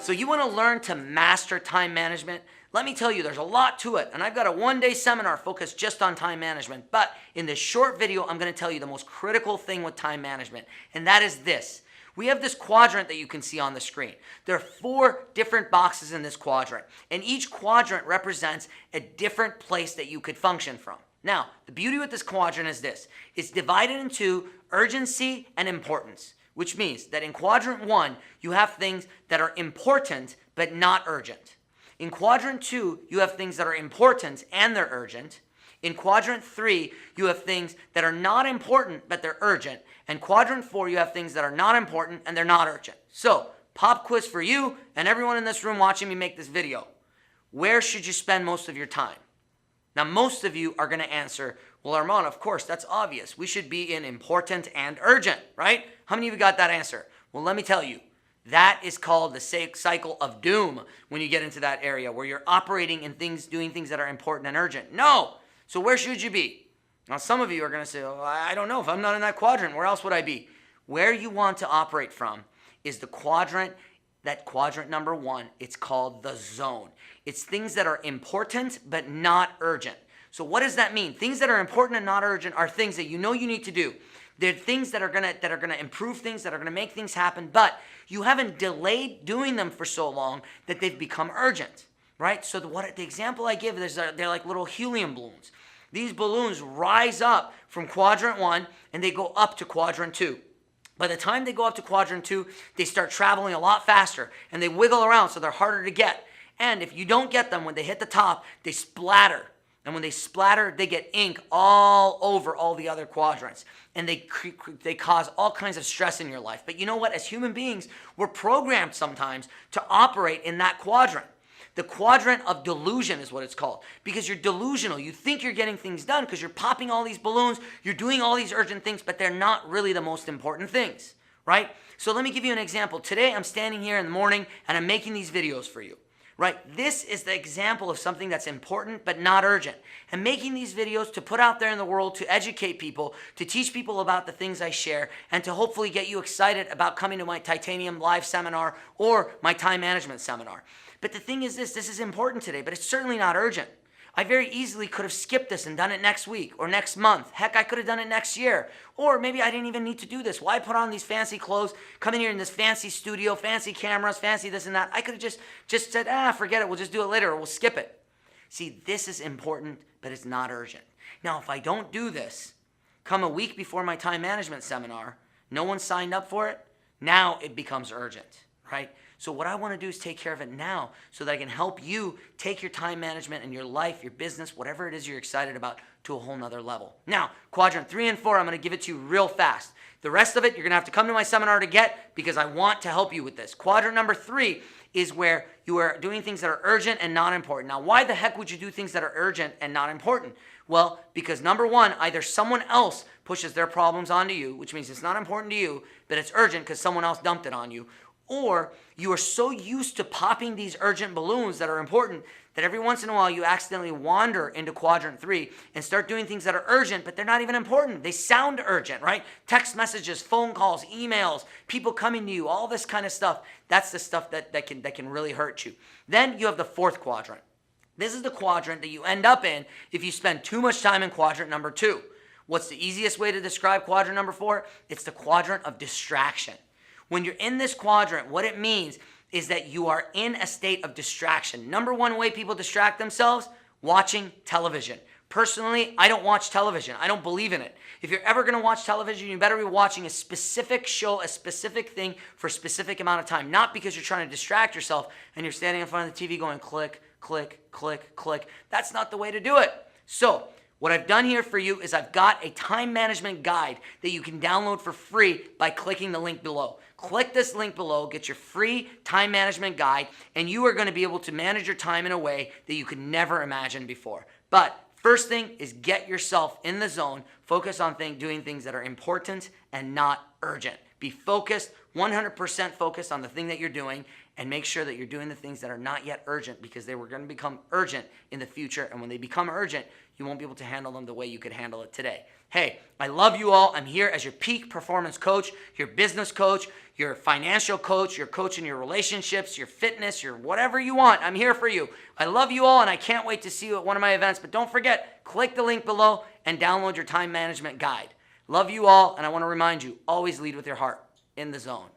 So you want to learn to master time management? Let me tell you, there's a lot to it. And I've got a one-day seminar focused just on time management. But in this short video, I'm going to tell you the most critical thing with time management. And that is this. We have this quadrant that you can see on the screen. There are 4 different boxes in this quadrant. And each quadrant represents a different place that you could function from. Now, the beauty with this quadrant is this. It's divided into urgency and importance, which means that in quadrant 1, you have things that are important but not urgent. In quadrant 2, you have things that are important and they're urgent. In quadrant 3, you have things that are not important but they're urgent. And quadrant 4, you have things that are not important and they're not urgent. So, pop quiz for you and everyone in this room watching me make this video. Where should you spend most of your time? Now, most of you are going to answer, well, Arman, of course, that's obvious. We should be in important and urgent, right? How many of you got that answer? Well, let me tell you. That is called the cycle of doom when you get into that area where you're operating in things, doing things that are important and urgent. No. So where should you be? Now, some of you are going to say, oh, I don't know. If I'm not in that quadrant, where else would I be? Where you want to operate from is the quadrant, that quadrant number 1. It's called the zone. It's things that are important but not urgent. So what does that mean? Things that are important and not urgent are things that you know you need to do. They're things that are gonna improve things, that are gonna make things happen, but you haven't delayed doing them for so long that they've become urgent, right? So the example I give is they're like little helium balloons. These balloons rise up from quadrant 1 and they go up to quadrant 2. By the time they go up to quadrant 2, they start traveling a lot faster and they wiggle around so they're harder to get. And if you don't get them, when they hit the top, they splatter. And when they splatter, they get ink all over all the other quadrants. And they cause all kinds of stress in your life. But you know what? As human beings, we're programmed sometimes to operate in that quadrant. The Quadrant of Delusion is what it's called. Because you're delusional. You think you're getting things done because you're popping all these balloons. You're doing all these urgent things, but they're not really the most important things, right? So let me give you an example. Today, I'm standing here in the morning and I'm making these videos for you. Right? This is the example of something that's important but not urgent. And making these videos to put out there in the world to educate people, to teach people about the things I share, and to hopefully get you excited about coming to my titanium live seminar or my time management seminar. But the thing is this is important today, but it's certainly not urgent. I very easily could have skipped this and done it next week or next month. Heck, I could have done it next year. Or maybe I didn't even need to do this. Why put on these fancy clothes, come in here in this fancy studio, fancy cameras, fancy this and that? I could have just said, forget it. We'll just do it later or we'll skip it. See, this is important, but it's not urgent. Now, if I don't do this, come a week before my time management seminar, no one signed up for it, now it becomes urgent, right? So what I want to do is take care of it now so that I can help you take your time management and your life, your business, whatever it is you're excited about to a whole nother level. Now, quadrant 3 and 4, I'm going to give it to you real fast. The rest of it, you're going to have to come to my seminar to get because I want to help you with this. Quadrant number 3 is where you are doing things that are urgent and not important. Now, why the heck would you do things that are urgent and not important? Well, because number 1, either someone else pushes their problems onto you, which means it's not important to you, but it's urgent because someone else dumped it on you. Or you are so used to popping these urgent balloons that are important that every once in a while you accidentally wander into quadrant 3 and start doing things that are urgent, but they're not even important. They sound urgent, right? Text messages, phone calls, emails, people coming to you, all this kind of stuff. That's the stuff that can really hurt you. Then you have the 4th quadrant. This is the quadrant that you end up in if you spend too much time in quadrant number 2. What's the easiest way to describe quadrant number 4? It's the quadrant of distraction. When you're in this quadrant, what it means is that you are in a state of distraction. Number 1 way people distract themselves, watching television. Personally, I don't watch television. I don't believe in it. If you're ever going to watch television, you better be watching a specific show, a specific thing for a specific amount of time. Not because you're trying to distract yourself and you're standing in front of the TV going click, click, click, click. That's not the way to do it. So, what I've done here for you is I've got a time management guide that you can download for free by clicking the link below. Click this link below, get your free time management guide, and you are going to be able to manage your time in a way that you could never imagine before. But first thing is get yourself in the zone, focus on doing things that are important and not urgent. Be focused, 100% focused on the thing that you're doing, and make sure that you're doing the things that are not yet urgent, because they were going to become urgent in the future. And when they become urgent, you won't be able to handle them the way you could handle it today. Hey, I love you all. I'm here as your peak performance coach, your business coach, your financial coach, your coach in your relationships, your fitness, your whatever you want. I'm here for you. I love you all, and I can't wait to see you at one of my events. But don't forget, click the link below and download your time management guide. Love you all, and I want to remind you, always lead with your heart in the zone.